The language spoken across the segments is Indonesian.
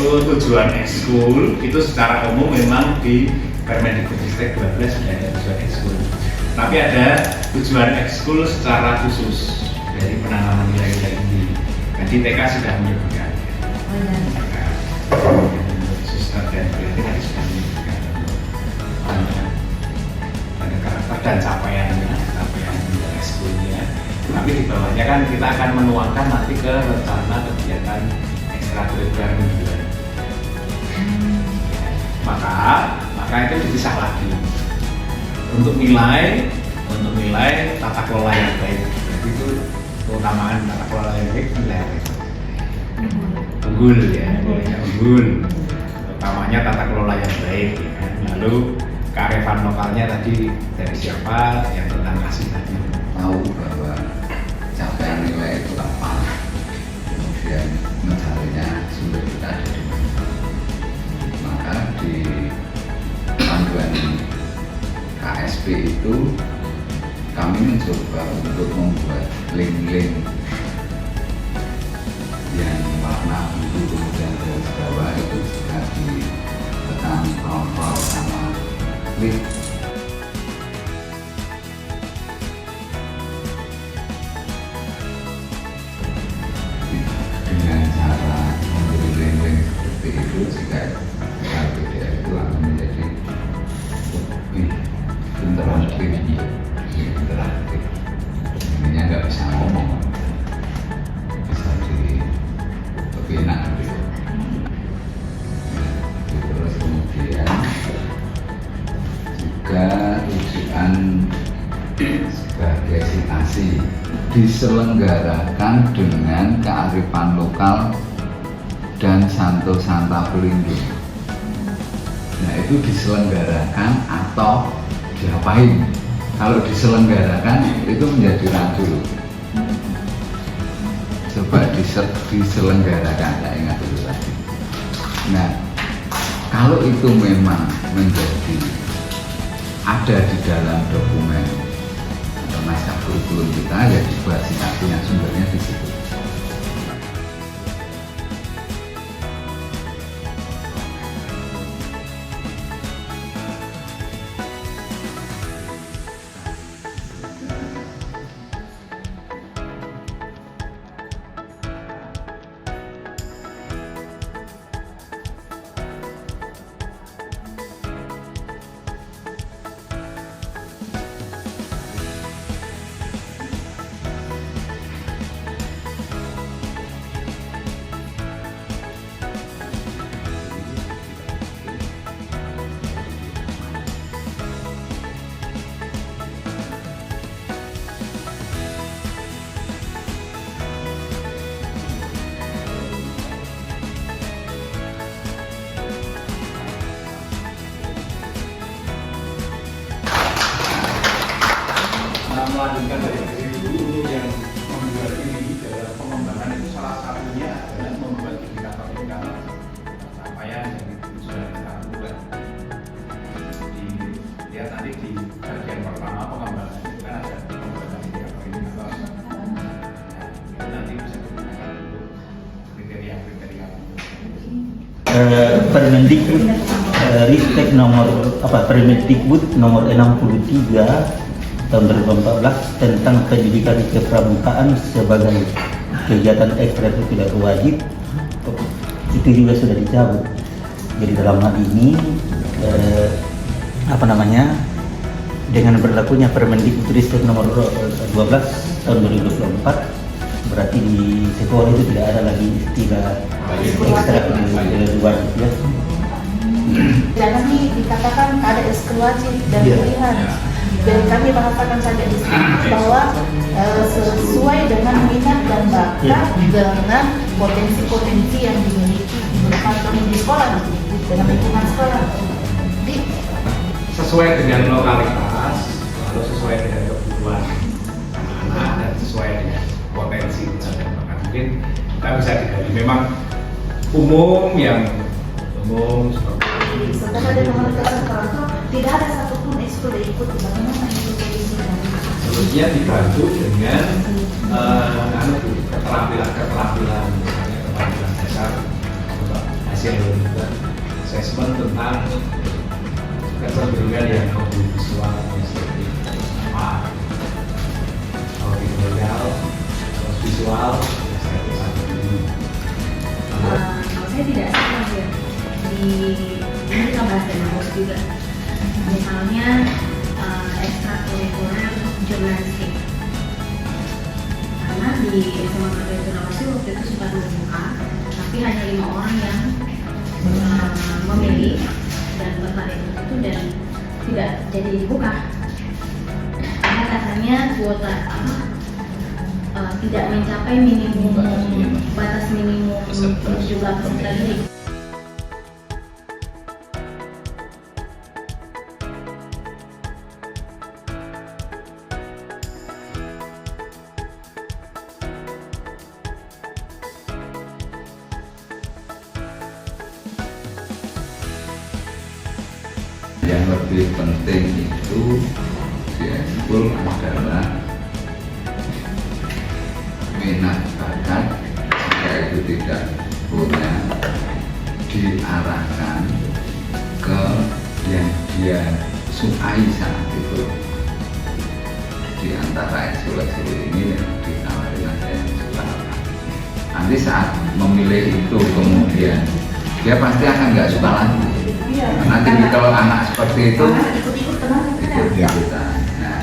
Untuk tujuan ekskul itu secara umum memang di Permendikbudristek 12 sudah ada tujuan ekskul. Tapi ada tujuan ekskul secara khusus dari penanaman nilai-nilai tinggi. Jadi TK sudah menyebutkan. Suster dan berarti tadi sudah menyebutkan ada karakter dan capaian ekskulnya. Tapi di bawahnya kan kita akan menuangkan nanti ke rencana kegiatan ekstrakurikuler mingguan. Maka itu dipisah lagi untuk nilai tata kelola yang baik. Jadi itu keutamaan tata kelola yang baik nilai apa itu? Unggul ya, nilainya unggul. Utamanya tata kelola yang baik ya kan? Lalu kearifan lokalnya tadi dari siapa yang tentang kasih tadi, tahu bahwa capaian nilai itu apa, kemudian mencarinya sumber kita ada di mana. Maka di panduan KSP itu kami mencoba untuk membuat link-link yang warna biru kemudian garis bawah itu juga ditekan prompt sama klik. Dengan cara memberi link-link seperti itu, jika PDF itu akan menjadi lebih interaktif. Ini nggak bisa ngomong, bisa lebih enak gitu. Terus kemudian juga tujuan sebagai citasi diselenggarakan dengan kearifan lokal dan Santo Santa Pelindung. Nah itu diselenggarakan atau diapain? Kalau diselenggarakan itu menjadi rancu. Coba diselenggarakan, saya ingat dulu lagi. Nah kalau itu memang menjadi ada di dalam dokumen atau naskah kurikulum kita, ya dibuat singkatnya, sumbernya di situ. Melanjutkan dari guru yang membuat ini dalam pengembangan itu salah satunya adalah membuat indikator-indikator capaian dari tujuan kita buat. Lihat nanti di bagian pertama pengembangan itu kan ada pembuatan indikator-indikator. Itu nanti bisa digunakan untuk kriteria-kriteria. Permendikbud Ristek Permendikbud nomor 63 tahun 2014 tentang pendidikan kepramukaan sebagai kegiatan ekstrakurikuler wajib itu juga sudah dicabut. Jadi dalam hal ini dengan berlakunya Permendikbudristek nomor 12 tahun 2024 berarti di sekolah itu tidak ada lagi istilah ekstrakurikuler wajib ya. Jangan dikatakan ada ekskul wajib dan pilihan. Dan kami bahasakan saja di sini bahwa sesuai dengan minat dan bakat dengan potensi-potensi yang dimiliki di sekolah, dengan lingkungan sekolah. Jadi, sesuai dengan lokalitas, lalu sesuai dengan kebutuhan anak-anak dan sesuai dengan potensi dan bakat. Mungkin kita bisa digali memang umum seperti setelah ada komunitas sekolah itu tidak ada satupun ekskul yang ikut bagaimana itu kondisinya. Selanjutnya dibantu dengan keterampilan misalnya keterampilan dasar hasil assessment tentang kecenderungan yang audiovisual estetik apa audiovisual visual estetik sama ini. Kalau saya tidak sama ya, ini kita bahas dari bos juga. Misalnya ekstrakurikuler jurnalistik, karena di SMA Merdeka Sulawesi waktu itu sempat membuka, tapi hanya 5 orang yang memilih dan tertarik itu dan tidak jadi dibuka karena katanya kuota tidak mencapai batas minimum jumlah peserta didik. Yang lebih penting itu di ekskul adalah minat bakat. Jika itu tidak punya, diarahkan ke yang dia sukai saat itu. Di antara ekskul-ekskul ini yang ditawarin ada yang suka apa. Nanti saat memilih itu kemudian dia pasti akan nggak suka lagi. Nanti kalau anak seperti itu ikut-ikutan. Nah,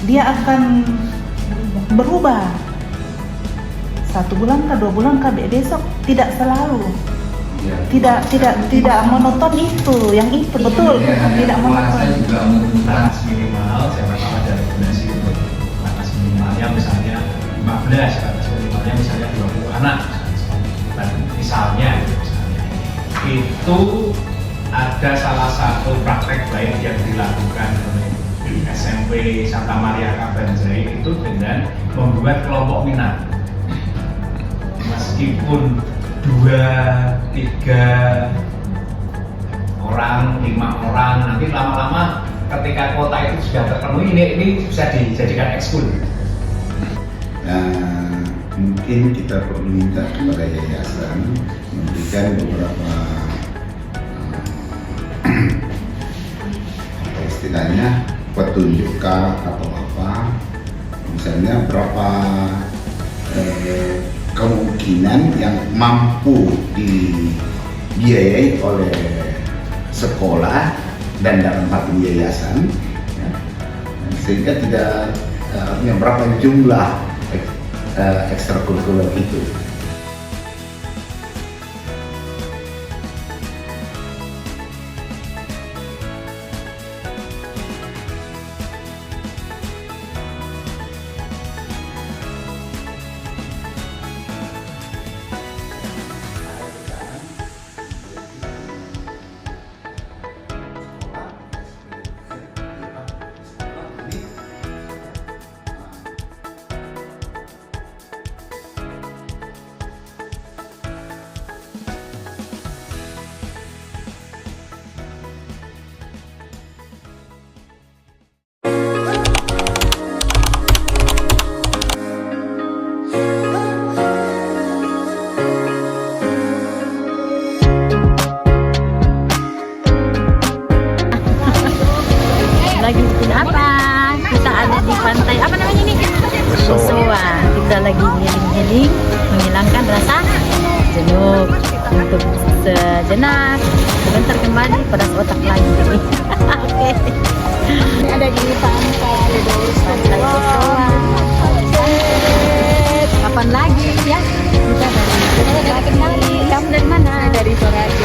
Dia akan berubah. 1 bulan kah, 2 bulan kah, besok tidak selalu. ya, Tidak monoton itu, yang itu betul, tidak monoton. juga membutuhkan Batas minimal, saya pertama ada rekomendasi untuk batas minimalnya misalnya 15, batas minimalnya misalnya 20 anak misalnya itu ada salah satu praktek baik yang dilakukan oleh SMP Santa Maria Kabanjai itu dengan membuat kelompok minat. Meskipun 2, 3 orang, 5 orang, nanti lama-lama ketika kota itu sudah terpenuhi, ini bisa dijadikan ekskul. Nah, mungkin kita perlu minta kepada yayasan memberikan beberapa apa istilahnya petunjuk atau apa, misalnya berapa kemungkinan yang mampu dibiayai oleh sekolah dan dalam hal yayasan, ya, sehingga tidak artinya berapa jumlah ekstrakurikuler itu. Lagi bikin apa? Kita ada di pantai apa namanya ini? Kusowa. Kita lagi healing-healing, menghilangkan rasa jenuh untuk sejenak. Sebentar kembali pada otak lagi. Oke. Ada di pantai Kusowa. Kapan lagi ya? Kita dari kamu dari mana? Dari Soraya.